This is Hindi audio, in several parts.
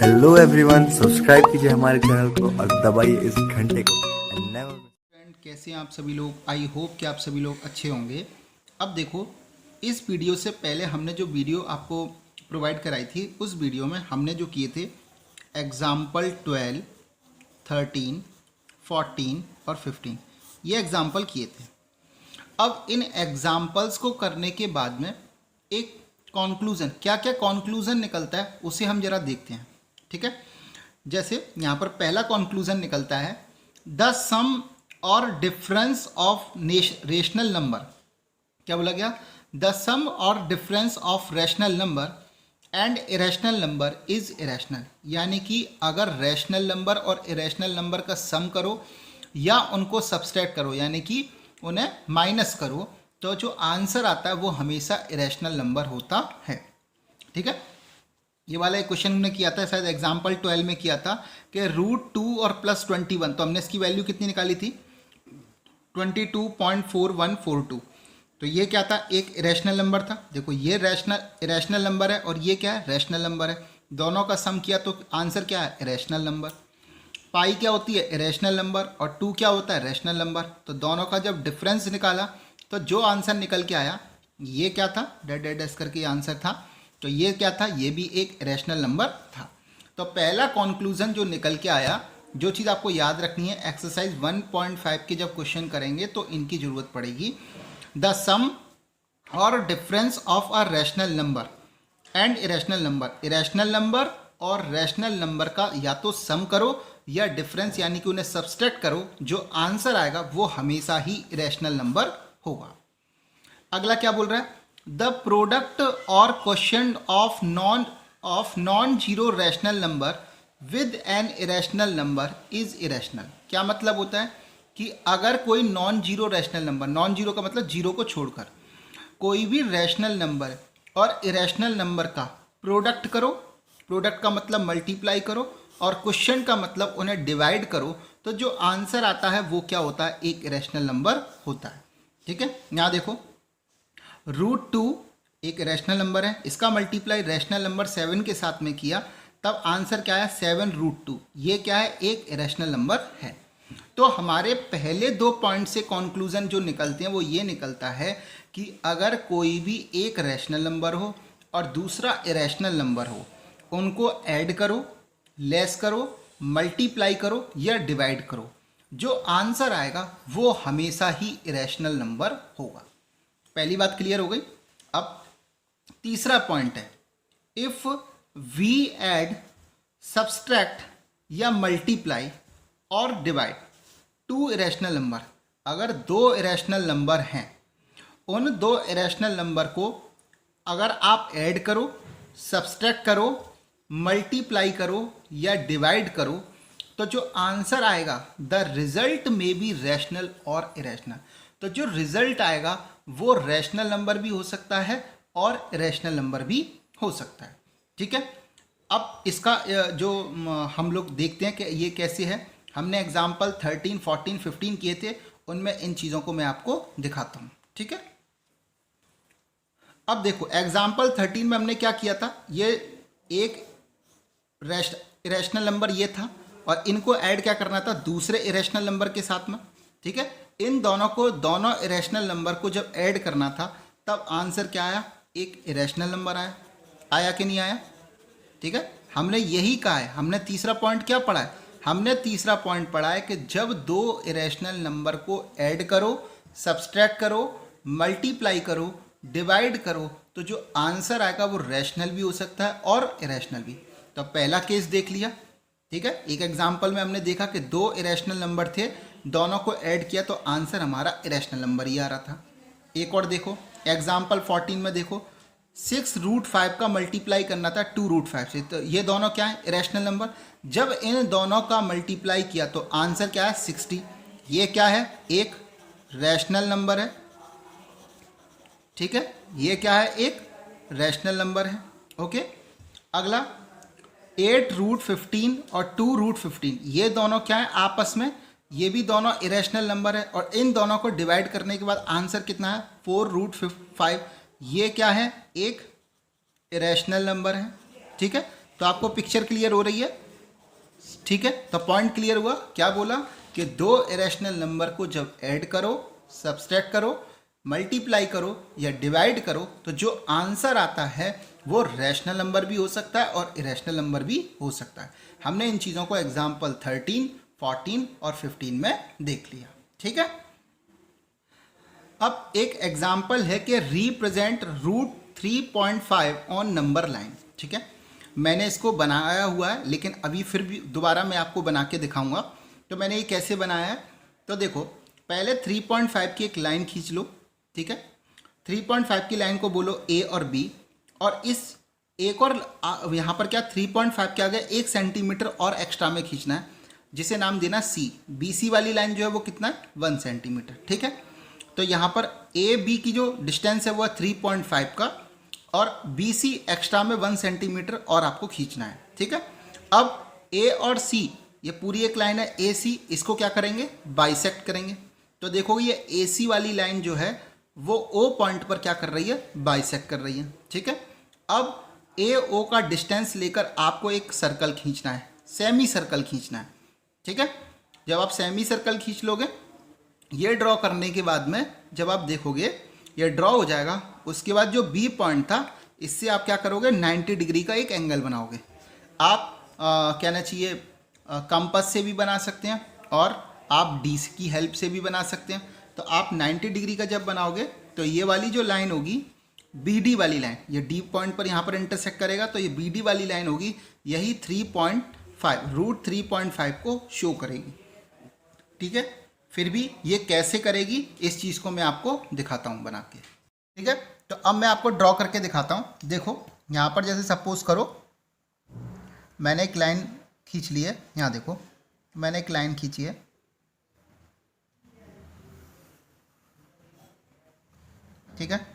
हेलो एवरीवन, सब्सक्राइब कीजिए हमारे चैनल को और दबाइए इस घंटे को। फ्रेंड, कैसे हैं आप सभी लोग। आई होप कि आप सभी लोग अच्छे होंगे। अब देखो, इस वीडियो से पहले हमने जो वीडियो आपको प्रोवाइड कराई थी, उस वीडियो में हमने जो किए थे एग्जाम्पल 12, 13, 14 और 15, ये एग्जाम्पल किए थे। अब इन एग्जाम्पल्स को करने के बाद में एक कॉन्क्लूज़न, क्या क्या कॉन्क्लूज़न निकलता है उसे हम जरा देखते हैं। ठीक है, जैसे यहाँ पर पहला कॉन्क्लूज़न निकलता है, द सम और डिफरेंस ऑफ रेशनल नंबर। क्या बोला गया? द सम और difference of rational number and irrational number is irrational. यानी कि अगर रैशनल नंबर और इरेशनल नंबर का सम करो या उनको सब्सट्रैक्ट करो, यानी कि उन्हें माइनस करो, तो जो आंसर आता है वो हमेशा इरेशनल नंबर होता है। ठीक है, ये वाला एक क्वेश्चन हमने किया था, शायद एग्जाम्पल 12 में किया था कि √2 और +21, तो हमने इसकी वैल्यू कितनी निकाली थी? 22.4142। तो ये क्या था? एक इरेशनल नंबर था। देखो, ये इरेशनल नंबर है और ये क्या है? रैशनल नंबर है। दोनों का सम किया तो आंसर क्या है? Irrational number. पाई क्या होती है? Irrational number. और 2 क्या होता है? Rational number. तो दोनों का जब डिफरेंस निकाला तो जो आंसर निकल के आया, ये क्या था? डैश करके आंसर था। तो ये क्या था? ये भी एक इरेशनल नंबर था। तो पहला कंक्लूजन जो निकल के आया, जो चीज़ आपको याद रखनी है, एक्सरसाइज 1.5 के जब क्वेश्चन करेंगे तो इनकी ज़रूरत पड़ेगी। द सम और difference of a rational number and irrational number. Irrational number और रैशनल नंबर का या तो सम करो या डिफरेंस, यानी कि उन्हें सब्सट्रैक्ट करो, जो आंसर आएगा वो हमेशा ही इरेशनल नंबर होगा। अगला क्या बोल रहा है? द प्रोडक्ट और question of non zero rational number with an irrational number is irrational. क्या मतलब होता है कि अगर कोई non zero rational number, non zero का मतलब जीरो को छोड़कर, कोई भी रैशनल नंबर और इरेशनल नंबर का प्रोडक्ट करो, प्रोडक्ट का मतलब मल्टीप्लाई करो, और क्वेश्चन का मतलब उन्हें डिवाइड करो, तो जो आंसर आता है वो क्या होता है? एक इरेशनल नंबर होता है। ठीक है, यहाँ देखो, √2 एक रैशनल नंबर है, इसका मल्टीप्लाई रैशनल नंबर 7 के साथ में किया, तब आंसर क्या है? 7√2। ये क्या है? एक इरेशनल नंबर है। तो हमारे पहले 2 पॉइंट से कंक्लूजन जो निकलते हैं वो ये निकलता है कि अगर कोई भी एक रैशनल नंबर हो और दूसरा इरेशनल नंबर हो, उनको ऐड करो, लेस करो, मल्टीप्लाई करो या डिवाइड करो, जो आंसर आएगा वो हमेशा ही इरेशनल नंबर होगा। पहली बात क्लियर हो गई। अब तीसरा पॉइंट है, इफ वी ऐड, सब्सट्रैक्ट या मल्टीप्लाई और डिवाइड 2 इरेशनल नंबर। अगर 2 इरेशनल नंबर हैं, उन 2 इरेशनल नंबर को अगर आप ऐड करो, सब्सट्रैक्ट करो, मल्टीप्लाई करो या डिवाइड करो, तो जो आंसर आएगा, द रिजल्ट में बी रैशनल और इरेशनल। तो जो रिजल्ट आएगा वो रैशनल नंबर भी हो सकता है और इरेशनल नंबर भी हो सकता है। ठीक है, अब इसका जो हम लोग देखते हैं कि ये कैसे है। हमने एग्जाम्पल 13, 14, 15 किए थे, उनमें इन चीज़ों को मैं आपको दिखाता हूँ। ठीक है, अब देखो, एग्जाम्पल 13 में हमने क्या किया था? ये एक इरेशनल नंबर ये था और इनको ऐड क्या करना था? दूसरे इरेशनल नंबर के साथ में। ठीक है, इन दोनों को, दोनों इरेशनल नंबर को जब ऐड करना था, तब आंसर क्या आया? एक इरेशनल नंबर आया। आया कि नहीं आया? ठीक है, हमने यही कहा है। हमने तीसरा पॉइंट क्या पढ़ा है? हमने तीसरा पॉइंट पढ़ा है कि जब 2 इरेशनल नंबर को ऐड करो, सब्सट्रैक्ट करो, मल्टीप्लाई करो, डिवाइड करो, तो जो आंसर आएगा वो रैशनल भी हो सकता है और इरेशनल भी। तो पहला केस देख लिया। ठीक है, एक एग्जाम्पल में हमने देखा कि 2 इरेशनल नंबर थे, दोनों को ऐड किया तो आंसर हमारा इरेशनल नंबर ही आ रहा था। एक और देखो, एग्जाम्पल 14 में देखो, 6√5 का मल्टीप्लाई करना था 2√5 से, तो ये दोनों क्या है? Irrational number. जब इन दोनों का मल्टीप्लाई किया तो आंसर क्या है? 60। ये क्या है? एक रैशनल नंबर है। ठीक है, ये क्या है? एक रैशनल नंबर है। ओके, अगला 8√15 और 2√15, ये दोनों क्या है आपस में? ये भी दोनों इरेशनल नंबर है और इन दोनों को डिवाइड करने के बाद आंसर कितना है? 4√5। ये क्या है? एक इरेशनल नंबर है। ठीक है, तो आपको पिक्चर क्लियर हो रही है? ठीक है, तो पॉइंट क्लियर हुआ। क्या बोला कि दो इरेशनल नंबर को जब ऐड करो, सब्सट्रैक्ट करो, मल्टीप्लाई करो या डिवाइड करो तो जो आंसर आता है वो रैशनल नंबर भी हो सकता है और इरेशनल नंबर भी हो सकता है। हमने इन चीज़ों को एग्जाम्पल 13, 14 और 15 में देख लिया। ठीक है, अब एक एग्जाम्पल है कि represent root 3.5 on number line. ठीक है, मैंने इसको बनाया हुआ है लेकिन अभी फिर भी दोबारा मैं आपको बना के दिखाऊंगा। तो मैंने ये कैसे बनाया है, तो देखो पहले 3.5 की एक लाइन खींच लो। ठीक है, 3.5 की लाइन को बोलो ए और बी, और इस एक और यहाँ पर क्या 3.5 के आगे 1 सेंटीमीटर और एक्स्ट्रा में खींचना है, जिसे नाम देना सी। बी सी वाली लाइन जो है वो कितना है, 1 सेंटीमीटर। ठीक है, तो यहाँ पर ए बी की जो डिस्टेंस है वो है 3.5 का, और बी सी एक्स्ट्रा में 1 सेंटीमीटर और आपको खींचना है। ठीक है, अब ए और सी ये पूरी एक लाइन है ए सी, इसको क्या करेंगे, बाइसेक्ट करेंगे। तो देखोगे ये ए सी वाली लाइन जो है वो ओ पॉइंट पर क्या कर रही है, बाइसेक्ट कर रही है। ठीक है, अब ए ओ का डिस्टेंस लेकर आपको एक सर्कल खींचना है, सेमी सर्कल खींचना है। ठीक है, जब आप सेमी सर्कल खींच लोगे, ये ड्रॉ करने के बाद में जब आप देखोगे ये ड्रॉ हो जाएगा, उसके बाद जो बी पॉइंट था इससे आप क्या करोगे, 90 डिग्री का एक एंगल बनाओगे। आप कहना चाहिए कंपास से भी बना सकते हैं और आप डी की हेल्प से भी बना सकते हैं। तो आप 90 डिग्री का जब बनाओगे तो ये वाली जो लाइन होगी बी डी वाली लाइन, ये डी पॉइंट पर यहाँ पर इंटरसेक्ट करेगा, तो ये बी डी वाली लाइन होगी, यही 3.5 रूट 3.5 को शो करेगी। ठीक है, फिर भी ये कैसे करेगी इस चीज़ को मैं आपको दिखाता हूँ बना के। ठीक है, तो अब मैं आपको ड्रॉ करके दिखाता हूँ। देखो यहाँ पर जैसे सपोज करो मैंने एक लाइन खींच ली है, यहाँ देखो मैंने एक लाइन खींची है। ठीक है,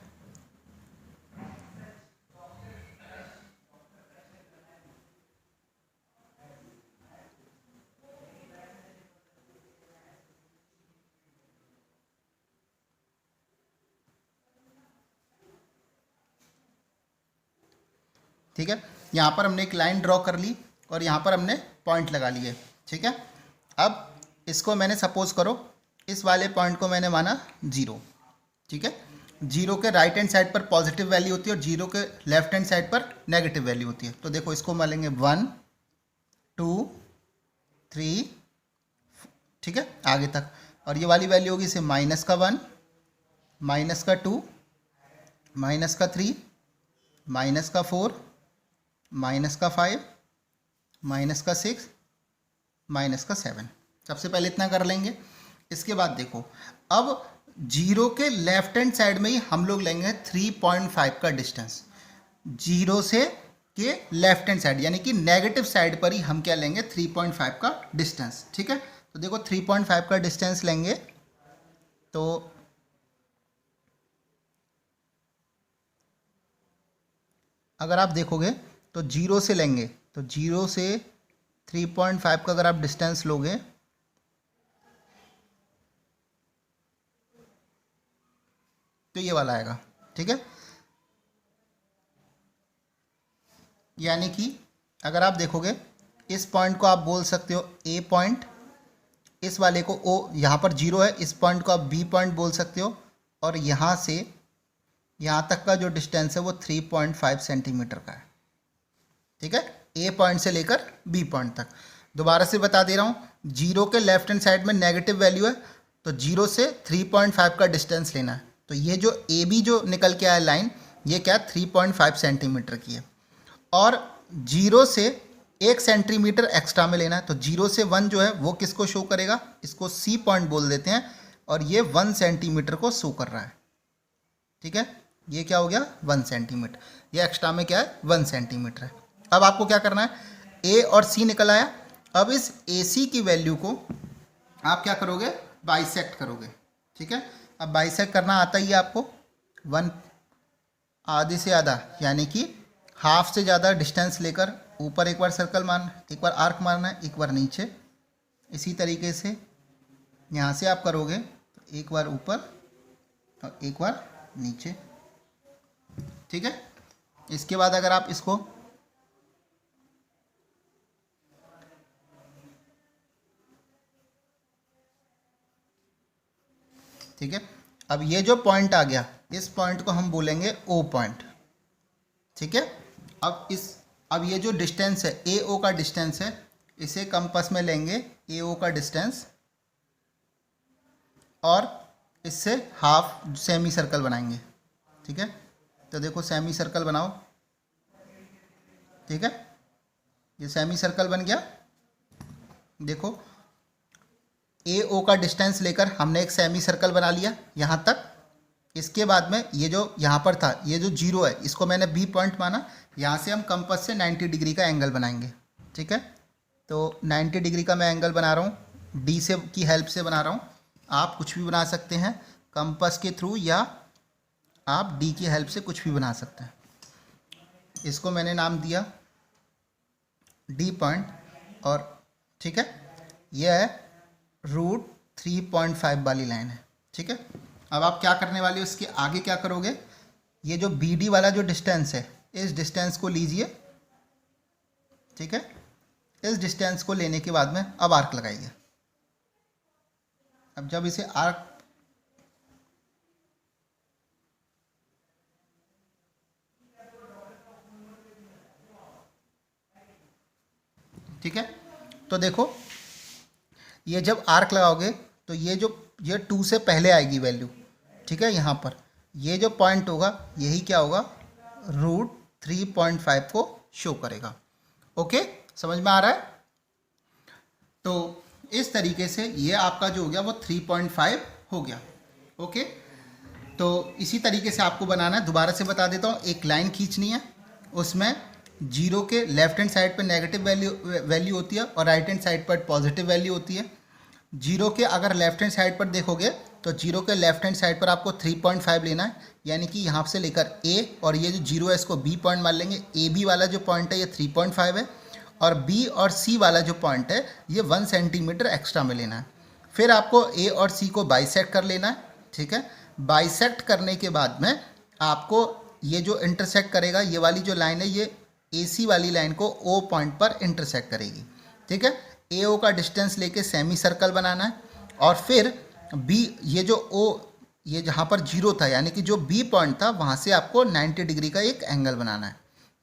ठीक है, यहाँ पर हमने एक लाइन ड्रॉ कर ली और यहाँ पर हमने पॉइंट लगा लिए। ठीक है, अब इसको मैंने सपोज करो इस वाले पॉइंट को मैंने माना 0। ठीक है, 0 के राइट हैंड साइड पर पॉजिटिव वैल्यू होती है और 0 के लेफ्ट हैंड साइड पर नेगेटिव वैल्यू होती है। तो देखो इसको मानेंगे 1 2 3, ठीक है, आगे तक, और ये वाली वैल्यू होगी इसे -1 -2 -3 -4 -5 -6 -7। सबसे पहले इतना कर लेंगे। इसके बाद देखो अब 0 के लेफ्ट हैंड साइड में ही हम लोग लेंगे 3.5 का डिस्टेंस, 0 से के लेफ्ट हैंड साइड यानी कि नेगेटिव साइड पर ही हम क्या लेंगे, 3.5 का डिस्टेंस। ठीक है, तो देखो 3.5 का डिस्टेंस लेंगे तो अगर आप देखोगे तो 0 से लेंगे, तो 0 से 3.5 का अगर आप डिस्टेंस लोगे तो ये वाला आएगा। ठीक है, यानी कि अगर आप देखोगे इस पॉइंट को आप बोल सकते हो ए पॉइंट, इस वाले को ओ, यहाँ पर 0 है, इस पॉइंट को आप बी पॉइंट बोल सकते हो, और यहाँ से यहाँ तक का जो डिस्टेंस है वो 3.5 सेंटीमीटर का है। ठीक है, ए पॉइंट से लेकर बी पॉइंट तक। दोबारा से बता दे रहा हूँ, 0 के लेफ्ट हैंड साइड में नेगेटिव वैल्यू है, तो 0 से 3.5 का डिस्टेंस लेना है। तो ये जो ए बी जो निकल के आया लाइन, ये क्या 3.5 सेंटीमीटर की है, और 0 से 1 सेंटीमीटर एक्स्ट्रा में लेना है। तो 0 से 1 जो है वो किसको शो करेगा, इसको सी पॉइंट बोल देते हैं, और ये 1 सेंटीमीटर को शो कर रहा है। ठीक है, ये क्या हो गया 1 सेंटीमीटर, ये एक्स्ट्रा में क्या है 1 सेंटीमीटर है। अब आपको क्या करना है, ए और सी निकल आया, अब इस ए सी की वैल्यू को आप क्या करोगे, बाइसेक्ट करोगे। ठीक है, अब बाइसेक्ट करना आता ही है आपको, 1 आधे से आधा यानी कि हाफ से ज़्यादा डिस्टेंस लेकर ऊपर एक बार सर्कल मारना, एक बार आर्क मारना है, एक बार नीचे। इसी तरीके से यहाँ से आप करोगे तो एक बार ऊपर और एक बार नीचे। ठीक है, इसके बाद अगर आप इसको ठीक है। अब ये जो पॉइंट आ गया, इस पॉइंट को हम बोलेंगे ओ पॉइंट, ठीक है। अब ये जो डिस्टेंस है, ए ओ का डिस्टेंस है, इसे कंपास में लेंगे ए ओ का डिस्टेंस और इससे हाफ सेमी सर्कल बनाएंगे, ठीक है। तो देखो सेमी सर्कल बनाओ, ठीक है। ये सेमी सर्कल बन गया। देखो ए ओ का डिस्टेंस लेकर हमने एक सेमी सर्कल बना लिया यहाँ तक। इसके बाद में ये जो यहाँ पर था, ये जो जीरो है, इसको मैंने बी पॉइंट माना। यहाँ से हम कंपास से 90 डिग्री का एंगल बनाएंगे, ठीक है। तो 90 डिग्री का मैं एंगल बना रहा हूँ, डी से की हेल्प से बना रहा हूँ। आप कुछ भी बना सकते हैं कंपास के थ्रू, या आप डी की हेल्प से कुछ भी बना सकते हैं। इसको मैंने नाम दिया डी पॉइंट, और ठीक है, यह है √3.5 वाली लाइन है, ठीक है। अब आप क्या करने वाले हो, इसके आगे क्या करोगे, ये जो बी डी वाला जो डिस्टेंस है, इस डिस्टेंस को लीजिए, ठीक है। इस डिस्टेंस को लेने के बाद में अब आर्क लगाइए। अब जब इसे आर्क, ठीक है, तो देखो ये जब आर्क लगाओगे तो ये 2 से पहले आएगी वैल्यू, ठीक है। यहाँ पर ये जो पॉइंट होगा, यही क्या होगा, √3.5 को शो करेगा। ओके, समझ में आ रहा है। तो इस तरीके से ये आपका जो हो गया वो 3.5 हो गया। ओके, तो इसी तरीके से आपको बनाना है। दोबारा से बता देता हूँ, एक लाइन खींचनी है, उसमें जीरो के लेफ्ट हैंड साइड पर नेगेटिव वैल्यू होती है और राइट हैंड साइड पर पॉजिटिव वैल्यू होती है। जीरो के अगर लेफ्ट हैंड साइड पर देखोगे तो जीरो के लेफ्ट हैंड साइड पर आपको 3.5 लेना है, यानी कि यहाँ से लेकर ए, और ये जो जीरो है इसको बी पॉइंट मान लेंगे। ए बी वाला जो पॉइंट है ये 3.5 है, और बी और सी वाला जो पॉइंट है ये 1 सेंटीमीटर एक्स्ट्रा में लेना है। फिर आपको ए और सी को बाइसेक्ट कर लेना है, ठीक है। बाइसेक्ट करने के बाद में आपको ये जो इंटरसेक्ट करेगा, ये वाली जो लाइन है, ये ए सी वाली लाइन को ओ पॉइंट पर इंटरसेक्ट करेगी, ठीक है। ए ओ का डिस्टेंस लेके सेमी सर्कल बनाना है, और फिर बी, ये जो ओ, ये जहाँ पर जीरो था, यानी कि जो बी पॉइंट था, वहाँ से आपको 90 डिग्री का एक एंगल बनाना है,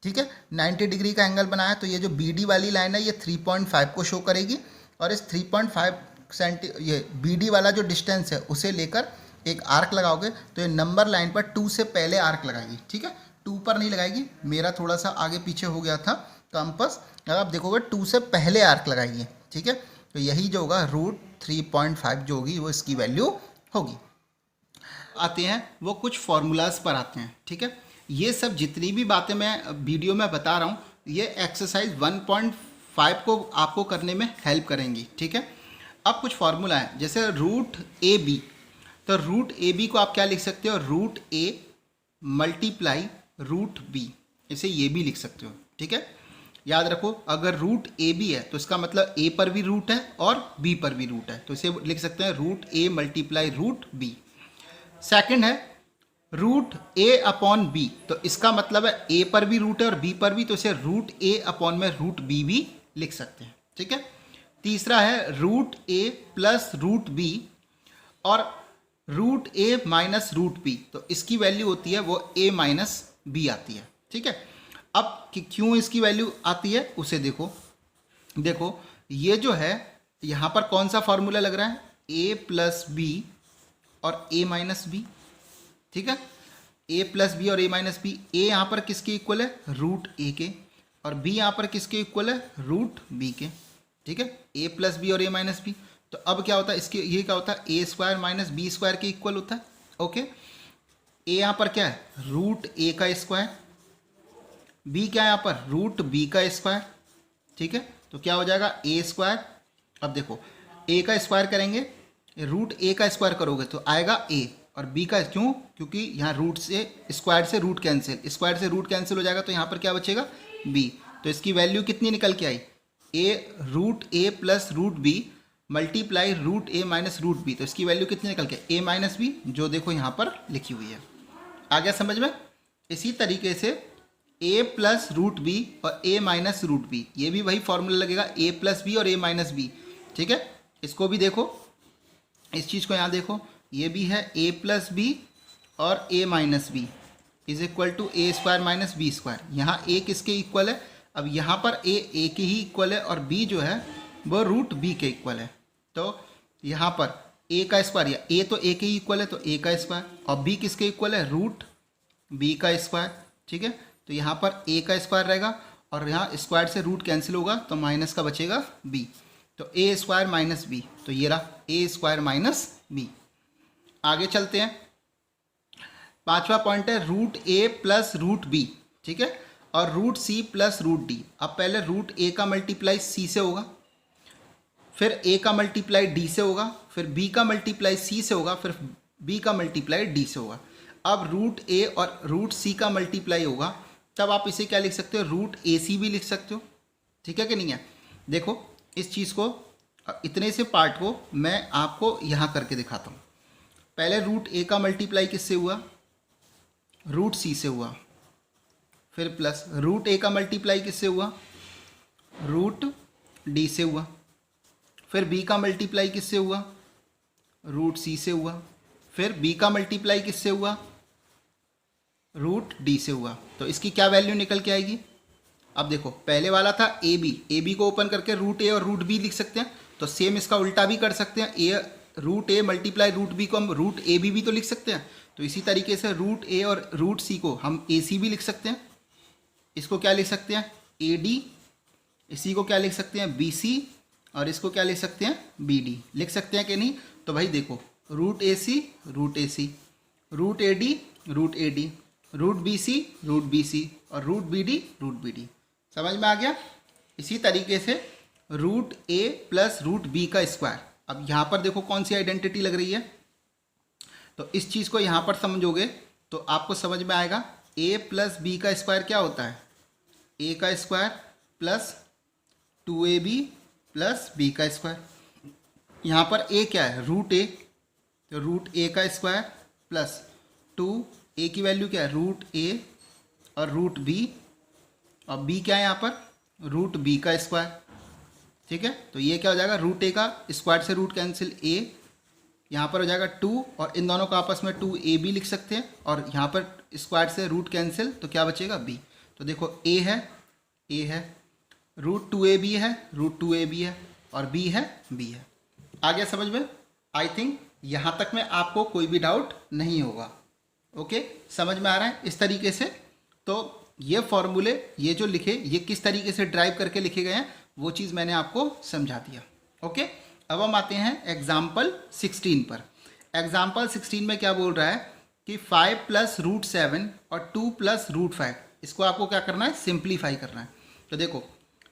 ठीक है। 90 डिग्री का एंगल बनाया तो ये जो बी डी वाली लाइन है ये 3.5 को शो करेगी, और इस 3.5 ये बी डी वाला जो डिस्टेंस है उसे लेकर एक आर्क लगाओगे तो ये नंबर लाइन पर 2 से पहले आर्क लगाएगी, ठीक है। 2 पर नहीं लगाएगी, मेरा थोड़ा सा आगे पीछे हो गया था कंपास। अगर आप देखोगे 2 से पहले आर्क लगाइए, ठीक है। तो यही जो होगा √3.5 जो होगी वो इसकी वैल्यू होगी। आते हैं वो कुछ फॉर्मूलाज पर आते हैं, ठीक है। ये सब जितनी भी बातें मैं वीडियो में बता रहा हूँ, ये एक्सरसाइज 1.5 को आपको करने में हेल्प करेंगी, ठीक है। अब कुछ फार्मूला है, जैसे √AB, तो √AB को आप क्या लिख सकते हो, √A मल्टीप्लाई √B, इसे ये भी लिख सकते हो, ठीक है। याद रखो, अगर √AB है तो इसका मतलब A पर भी रूट है और B पर भी रूट है, तो इसे लिख सकते हैं √A मल्टीप्लाई √B। सेकंड है √A/B, तो इसका मतलब है A पर भी रूट है और B पर भी, तो इसे √A/√B भी लिख सकते हैं, ठीक है। तीसरा है √A प्लस √B और √A माइनस √B, तो इसकी वैल्यू होती है वो A माइनस B आती है, ठीक है। अब क्यों इसकी वैल्यू आती है उसे देखो ये जो है यहाँ पर कौन सा फॉर्मूला लग रहा है, A प्लस B और A माइनस B, ठीक है। A प्लस B और A माइनस B, A यहाँ पर किसके इक्वल है, √A के, और B यहाँ पर किसके इक्वल है, √B के, ठीक है। A प्लस B और A माइनस B, तो अब क्या होता है, इसके ये क्या होता है, A² माइनस B² के इक्वल होता है, ओके। A यहाँ पर क्या है, √A का स्क्वायर, B क्या है यहाँ पर, √B का स्क्वायर, ठीक है। तो क्या हो जाएगा, A²। अब देखो A का स्क्वायर करेंगे, √A का स्क्वायर करोगे तो आएगा A, और B का क्यों, क्योंकि यहाँ रूट से स्क्वायर से रूट कैंसिल, स्क्वायर से रूट कैंसिल हो जाएगा, तो यहाँ पर क्या बचेगा, B। तो इसकी वैल्यू कितनी निकल के आई, √A plus √B multiply √A minus √B, तो इसकी वैल्यू कितनी निकल के, A माइनस B, जो देखो यहाँ पर लिखी हुई है। आ गया समझ में। इसी तरीके से A प्लस √B और A माइनस √B, ये भी वही फॉर्मूला लगेगा, A प्लस B और A माइनस B, ठीक है। इसको भी देखो, इस चीज़ को यहाँ देखो, ये भी है ए प्लस बी और A minus B is equal to A square minus B square. यहाँ ए किसके इक्वल है? अब यहाँ पर ए के ही इक्वल है और बी जो है वो रूट बी के इक्वल है। तो यहाँ पर ए का स्क्वायर, या ए तो ए के ही इक्वल है तो ए का स्क्वायर, और बी किसके इक्वल है? रूट बी का स्क्वायर। ठीक है, तो यहाँ पर ए का स्क्वायर रहेगा और यहाँ स्क्वायर से रूट कैंसिल होगा तो माइनस का बचेगा बी, तो ए स्क्वायर माइनस बी, तो ये रहा ए स्क्वायर माइनस बी। आगे चलते हैं। पांचवा पॉइंट है root A plus root B. ठीक है, और root C plus root D. अब पहले रूट ए का मल्टीप्लाई सी से होगा, फिर ए का मल्टीप्लाई डी से होगा, फिर बी का मल्टीप्लाई सी से होगा, फिर बी का मल्टीप्लाई डी से होगा। अब रूट ए और रूट सी का मल्टीप्लाई होगा, तब आप इसे क्या लिख सकते हो? रूट ए सी भी लिख सकते हो। ठीक है कि नहीं है? देखो इस चीज़ को, इतने से पार्ट को मैं आपको यहाँ करके दिखाता हूँ। पहले रूट ए का मल्टीप्लाई किससे हुआ? रूट सी से हुआ। फिर प्लस रूट ए का मल्टीप्लाई किससे हुआ? रूट डी से हुआ। फिर बी का मल्टीप्लाई किससे हुआ? रूट सी से हुआ। फिर बी का मल्टीप्लाई किससे हुआ? रूट डी से हुआ। तो इसकी क्या वैल्यू निकल के आएगी? अब देखो पहले वाला था ए बी को ओपन करके रूट ए और रूट बी लिख सकते हैं, तो सेम इसका उल्टा भी कर सकते हैं। ए root A multiply root B को हम रूट ए बी भी तो लिख सकते हैं। तो इसी तरीके से रूट ए और रूट सी को हम ए सी भी लिख सकते हैं। इसको क्या लिख सकते हैं? A D. इसी को क्या लिख सकते हैं? B C. और इसको क्या लिख सकते हैं? B D. लिख सकते हैं कि नहीं? तो भाई देखो root A C, root A C, root A D, root A D, root B C, root B C, और root B D, root B D. समझ में आ गया? इसी तरीके से root A plus root B का स्क्वायर। अब यहाँ पर देखो कौन सी आइडेंटिटी लग रही है, तो इस चीज़ को यहाँ पर समझोगे तो आपको समझ में आएगा। ए प्लस बी का स्क्वायर क्या होता है? ए का square plus 2ab plus B का स्क्वायर। यहाँ पर ए क्या है? रूट ए, तो रूट ए का स्क्वायर प्लस 2, ए की वैल्यू क्या है? रूट ए, और रूट बी, और बी क्या है यहाँ पर? रूट बी का स्क्वायर। ठीक है, तो ये क्या हो जाएगा? रूट ए का स्क्वायर से रूट कैंसिल ए, यहाँ पर हो जाएगा 2, और इन दोनों को आपस में 2ab लिख सकते हैं, और यहाँ पर स्क्वायर से रूट कैंसिल, तो क्या बचेगा? b। तो देखो a है, रूट 2ab है, रूट 2ab है, और b है, b है। आ गया समझ में? आई थिंक यहाँ तक में आपको कोई भी डाउट नहीं होगा। ओके, समझ में आ रहा है इस तरीके से? तो ये फॉर्मूले, ये जो लिखे, ये किस तरीके से ड्राइव करके लिखे गए हैं वो चीज़ मैंने आपको समझा दिया। ओके, अब हम आते हैं एग्जाम्पल 16 पर। एग्जाम्पल 16 में क्या बोल रहा है कि 5 प्लस रूट 7 और 2 प्लस रूट 5, इसको आपको क्या करना है? सिंप्लीफाई करना है। तो देखो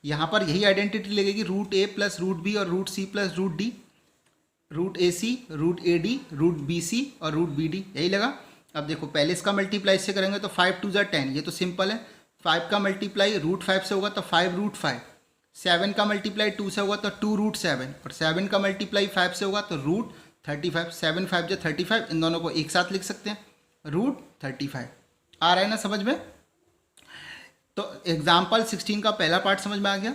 यहाँ पर यही आइडेंटिटी लगेगी, root A plus root B और root C plus root D, root A C, root A D, root B C और रूट बी डी, यही लगा। अब देखो पहले इसका मल्टीप्लाई से करेंगे तो 5 2 ज़ा 10, ये तो सिंपल है। 5 का मल्टीप्लाई रूट 5 से होगा तो 5 रूट 5, 7 का मल्टीप्लाई 2 से होगा तो 2 रूट 7, और 7 का मल्टीप्लाई 5 से होगा तो रूट 35। 7 5 जो 35, इन दोनों को एक साथ लिख सकते हैं, रूट 35। आ रहा है ना समझ में? तो एग्जाम्पल 16 का पहला पार्ट समझ में आ गया।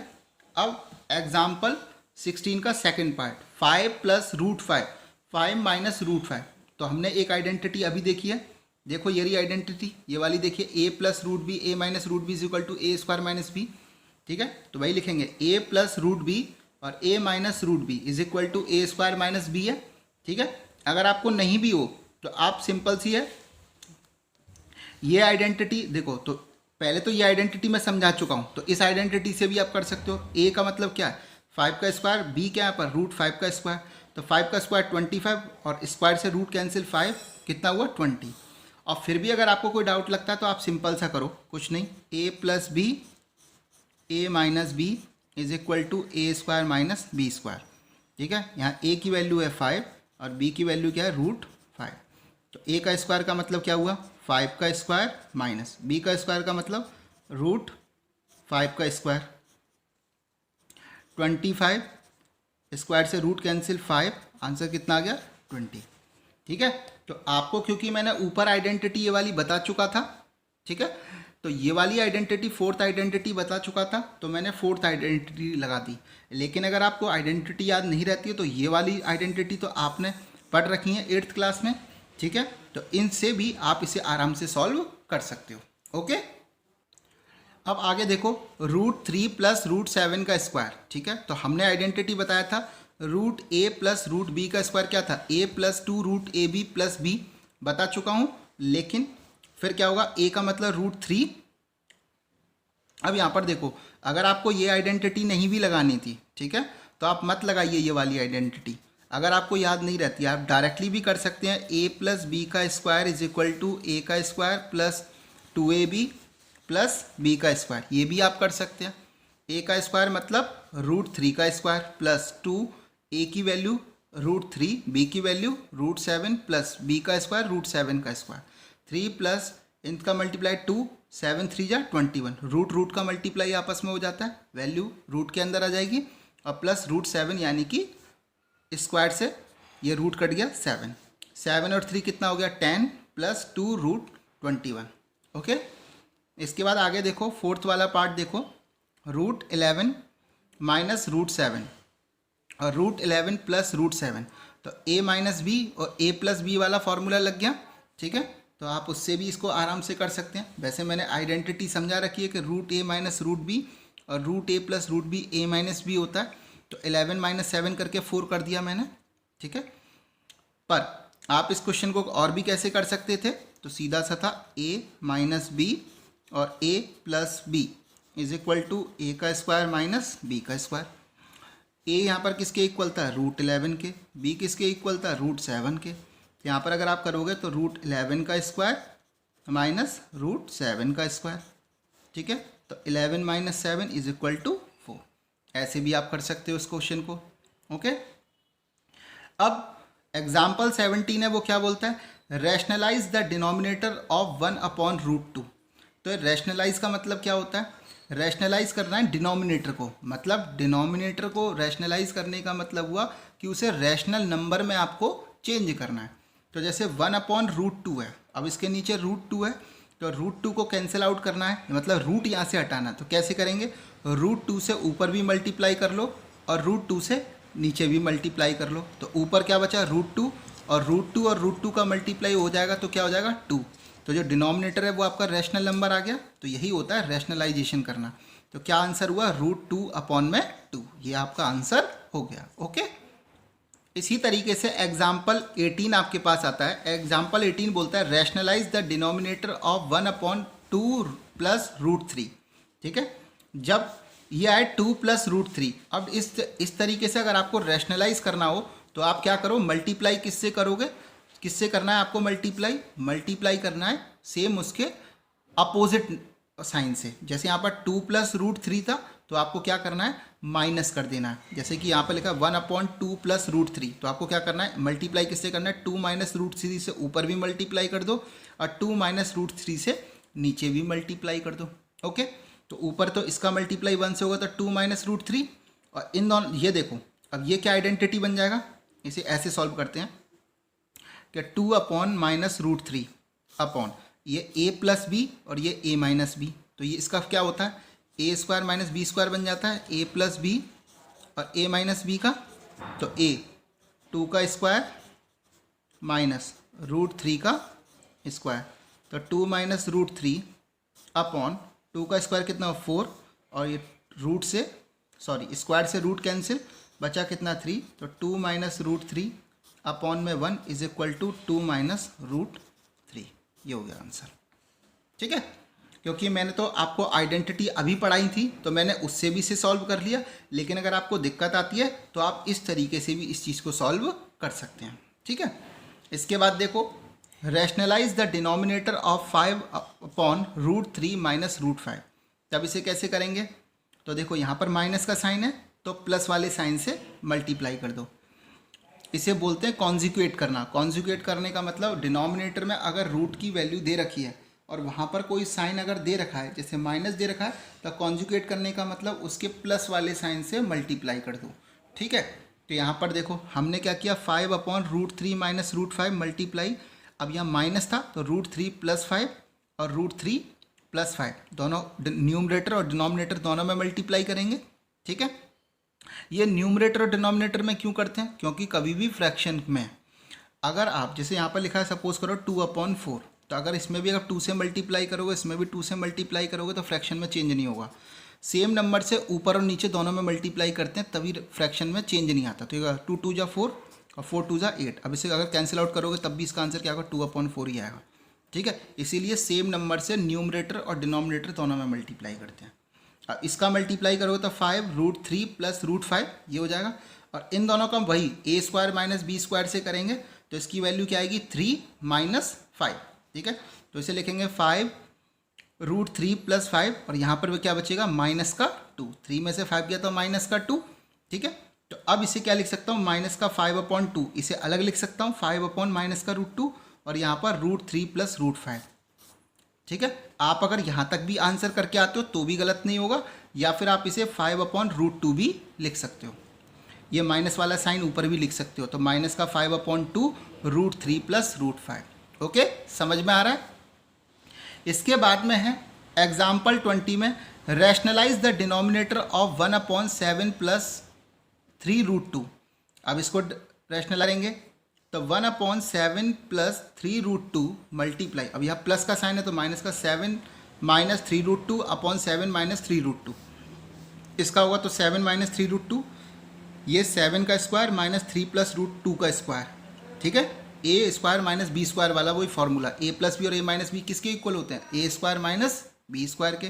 अब एग्जाम्पल 16 का second part, 5 plus root 5, 5 minus root 5। तो हमने एक आइडेंटिटी अभी देखी है, देखो ये रही आइडेंटिटी, ये वाली देखिए, a plus root B, A minus root B is equal to A square minus B. ठीक है, तो वही लिखेंगे a प्लस रूट बी और a minus root B is equal to A square minus B है। ठीक है, अगर आपको नहीं भी हो तो आप सिंपल सी है, ये आइडेंटिटी देखो, तो पहले तो ये आइडेंटिटी मैं समझा चुका हूँ, तो इस आइडेंटिटी से भी आप कर सकते हो। a का मतलब क्या है? 5 का स्क्वायर, b क्या है पर? रूट 5 का स्क्वायर, तो 5 का स्क्वायर 25, और स्क्वायर से रूट कैंसिल 5, कितना हुआ? 20। और फिर भी अगर आपको कोई डाउट लगता है तो आप सिंपल सा करो, कुछ नहीं, a plus B, A minus B is equal to A square minus B square. ठीक है, यहाँ a की वैल्यू है 5 और b की वैल्यू क्या है? रूट 5। तो a का स्क्वायर का मतलब क्या हुआ? 5 का स्क्वायर माइनस b का स्क्वायर का मतलब रूट 5 का स्क्वायर, 25, स्क्वायर से रूट कैंसिल 5, आंसर कितना आ गया? 20। ठीक है, तो आपको क्योंकि मैंने ऊपर आइडेंटिटी ये वाली बता चुका था, ठीक है, तो ये वाली आइडेंटिटी फोर्थ आइडेंटिटी बता चुका था, तो मैंने फोर्थ आइडेंटिटी लगा दी। लेकिन अगर आपको आइडेंटिटी याद नहीं रहती है तो ये वाली आइडेंटिटी तो आपने पढ़ रखी हैं 8th क्लास में, ठीक है। तो इनसे भी आप इसे आराम से सॉल्व कर सकते हो। ओके, अब आगे देखो √3 प्लस √7 का स्क्वायर, ठीक है। तो हमने आइडेंटिटी बताया था √a प्लस √b का स्क्वायर क्या था, a plus 2 √ab plus b बता चुका हूँ। लेकिन फिर क्या होगा, a का मतलब √3। अब यहाँ पर देखो, अगर आपको ये आइडेंटिटी नहीं भी लगानी थी, ठीक है, तो आप मत लगाइए ये वाली आइडेंटिटी। अगर आपको याद नहीं रहती आप डायरेक्टली भी कर सकते हैं, a प्लस बी का square is equal to a का square plus 2ab plus b का स्क्वायर, ये भी आप कर सकते हैं। a का स्क्वायर मतलब √3 का स्क्वायर प्लस 2a की वैल्यू √3, b की वैल्यू √7 प्लस b का स्क्वायर √7 का स्क्वायर, 3 प्लस इनका मल्टीप्लाई 2, 7 3 जा 21, रूट का मल्टीप्लाई आपस में हो जाता है, वैल्यू रूट के अंदर आ जाएगी और प्लस √7 यानी कि स्क्वायर से ये रूट कट गया 7, 7 और 3 कितना हो गया 10 प्लस 2 √21। ओके, इसके बाद आगे देखो फोर्थ वाला पार्ट देखो, √11 माइनस √7 और √11 प्लस √7, तो a माइनस बी और a प्लस बी वाला फॉर्मूला लग गया, ठीक है। तो आप उससे भी इसको आराम से कर सकते हैं। वैसे मैंने आइडेंटिटी समझा रखी है कि √a माइनस √b और √a plus √b a minus B होता है, तो 11 माइनस 7 करके 4 कर दिया मैंने, ठीक है। पर आप इस क्वेश्चन को और भी कैसे कर सकते थे, तो सीधा सा था a माइनस बी और a plus B is equal to a का स्क्वायर माइनस b का स्क्वायर। a यहाँ पर किसके इक्वल था, √11 के, b किसके इक्वल था, √7 के। यहाँ पर अगर आप करोगे तो √11 का स्क्वायर माइनस √7 का स्क्वायर, ठीक है। तो 11 माइनस 7 इज इक्वल टू 4, ऐसे भी आप कर सकते हो इस क्वेश्चन को। ओके, अब एग्जाम्पल 17 है, वो क्या बोलता है, रैशनलाइज द डिनोमिनेटर ऑफ 1/√2। तो रैशनलाइज का मतलब क्या होता है, रैशनलाइज करना है डिनोमिनेटर को, मतलब डिनोमिनेटर को रैशनलाइज करने का मतलब हुआ कि उसे रैशनल नंबर में आपको चेंज करना है। तो जैसे 1/√2 है, अब इसके नीचे √2 है, तो √2 को कैंसिल आउट करना है, मतलब रूट यहाँ से हटाना। तो कैसे करेंगे, √2 से ऊपर भी मल्टीप्लाई कर लो और √2 से नीचे भी मल्टीप्लाई कर लो। तो ऊपर क्या बचा, √2 और √2 का मल्टीप्लाई हो जाएगा तो क्या हो जाएगा 2। तो जो डिनोमिनेटर है वो आपका रैशनल नंबर आ गया। तो यही होता है रैशनलाइजेशन करना। तो क्या आंसर हुआ, √2/2, ये आपका आंसर हो गया। ओके, इसी तरीके से एग्जाम्पल 18 आपके पास आता है। एग्जाम्पल 18 बोलता है rationalize the denominator of 1/2 plus √3, ठीक है। जब ये आए 2 प्लस √3, अब इस तरीके से अगर आपको रैशनलाइज करना हो तो आप क्या करो, मल्टीप्लाई किससे करोगे, किससे करना है आपको मल्टीप्लाई करना है सेम उसके अपोजिट साइन से। जैसे यहाँ पर 2 प्लस √3 था तो आपको क्या करना है, माइनस कर देना है। जैसे कि यहाँ पर लिखा 1/2 प्लस √3, तो आपको क्या करना है, मल्टीप्लाई किससे करना है, 2 माइनस √3 से ऊपर भी मल्टीप्लाई कर दो और 2 माइनस √3 से नीचे भी मल्टीप्लाई कर दो। ओके, तो ऊपर तो इसका मल्टीप्लाई 1 से होगा तो 2 माइनस √3, और इन दोनों ये देखो, अब ये क्या आइडेंटिटी बन जाएगा, इसे ऐसे सॉल्व करते हैं कि 2/-√3 अपॉन ये a प्लस बी और ये a माइनस बी। तो ये इसका क्या होता है, a square minus B square बन जाता है, a प्लस बी और a माइनस बी का। तो a 2 का स्क्वायर माइनस √3 का स्क्वायर, तो 2 माइनस √3 अपॉन 2 का स्क्वायर कितना हो 4, और ये रूट से स्क्वायर से रूट कैंसिल, बचा कितना 3, तो 2 माइनस √3 अपॉन में 1 इज इक्वल टू 2 माइनस √3, ये हो गया आंसर। ठीक है, क्योंकि मैंने तो आपको आइडेंटिटी अभी पढ़ाई थी तो मैंने उससे भी इसे सॉल्व कर लिया, लेकिन अगर आपको दिक्कत आती है तो आप इस तरीके से भी इस चीज़ को सॉल्व कर सकते हैं। ठीक है, इसके बाद देखो rationalize the denominator of 5/√3 minus √5। तब इसे कैसे करेंगे, तो देखो यहाँ पर माइनस का साइन है तो प्लस वाले साइन से मल्टीप्लाई कर दो। इसे बोलते हैं कॉन्जुगेट करना। कॉन्जुगेट करने का मतलब डिनोमिनेटर में अगर रूट की वैल्यू दे रखी है और वहाँ पर कोई साइन अगर दे रखा है, जैसे माइनस दे रखा है, तो कॉन्जुगेट करने का मतलब उसके प्लस वाले साइन से मल्टीप्लाई कर दो। ठीक है, तो यहाँ पर देखो हमने क्या किया, 5/√3 माइनस √5 मल्टीप्लाई। अब यहाँ माइनस था तो √3 प्लस 5 और √3 प्लस 5 दोनों न्यूमरेटर और डिनोमिनेटर दोनों में मल्टीप्लाई करेंगे। ठीक है, ये न्यूमरेटर और डिनोमिनेटर में क्यों करते हैं, क्योंकि कभी भी फ्रैक्शन में अगर आप जैसे यहाँ पर लिखा है सपोज करो 2/4, तो अगर इसमें भी अगर 2 से मल्टीप्लाई करोगे, इसमें भी 2 से मल्टीप्लाई करोगे तो फ्रैक्शन में चेंज नहीं होगा। सेम नंबर से ऊपर और नीचे दोनों में मल्टीप्लाई करते हैं तभी फ्रैक्शन में चेंज नहीं आता। तो ये 2 2 जा 4 और 4 2 जा 8। अब इसे अगर कैंसिल आउट करोगे तब भी इसका आंसर क्या होगा, 2/4 ही आएगा। ठीक है, इसीलिए सेम नंबर से न्यूमरेटर और डिनोमिनेटर दोनों में मल्टीप्लाई करते हैं। अब इसका मल्टीप्लाई करोगे तो 5√3 + √5 ये हो जाएगा। और इन दोनों का वही a² - b² से करेंगे तो इसकी वैल्यू क्या आएगी, 3 - 5। ठीक है, तो इसे लिखेंगे 5√3 + 5 और यहाँ पर भी क्या बचेगा, -2। 3 में से 5 गया तो -2। ठीक है, तो अब इसे क्या लिख सकता हूँ, -5/2। इसे अलग लिख सकता हूँ 5/-√2 और यहाँ पर √3 + √5। ठीक है, आप अगर यहाँ तक भी आंसर करके आते हो तो भी गलत नहीं होगा, या फिर आप इसे 5/√2 भी लिख सकते हो। ये माइनस वाला साइन ऊपर भी लिख सकते हो, तो -5/2 √3 + √5। ओके, समझ में आ रहा है। इसके बाद में है एग्जाम्पल 20 में रैशनलाइज द डिनोमिनेटर ऑफ 1/7 + 3√2। अब इसको रैशनल करेंगे तो 1/7 + 3√2 मल्टीप्लाई, अब यहाँ प्लस का साइन है तो माइनस का 7 - 3√2/7 - 3√2। इसका होगा तो 7 - 3√2, ये 7 का स्क्वायर -3 + √2 का स्क्वायर। ठीक है, a² - b² वाला वही फॉर्मूला, a + b और a - b किसके इक्वल होते हैं, a² - b² के।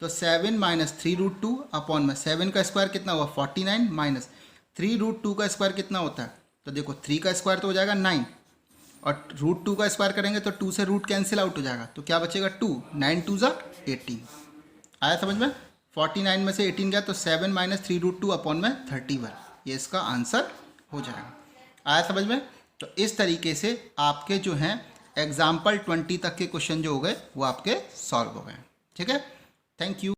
तो 7 - 3√2 7 का स्क्वायर कितना हुआ 49 - 3√2 का स्क्वायर कितना होता है, तो देखो 3 का स्क्वायर तो हो जाएगा 9 और √2 का स्क्वायर करेंगे तो 2 से रूट कैंसिल आउट हो जाएगा, तो क्या बचेगा 2। 9 2 जा 18। आया समझ में, 49 में से 18 गया तो 7 - 3√2/31, ये इसका आंसर हो जाएगा। आया समझ में। तो इस तरीके से आपके जो हैं एग्जाम्पल 20 तक के क्वेश्चन जो हो गए वो आपके सॉल्व हो गए। ठीक है, थैंक यू।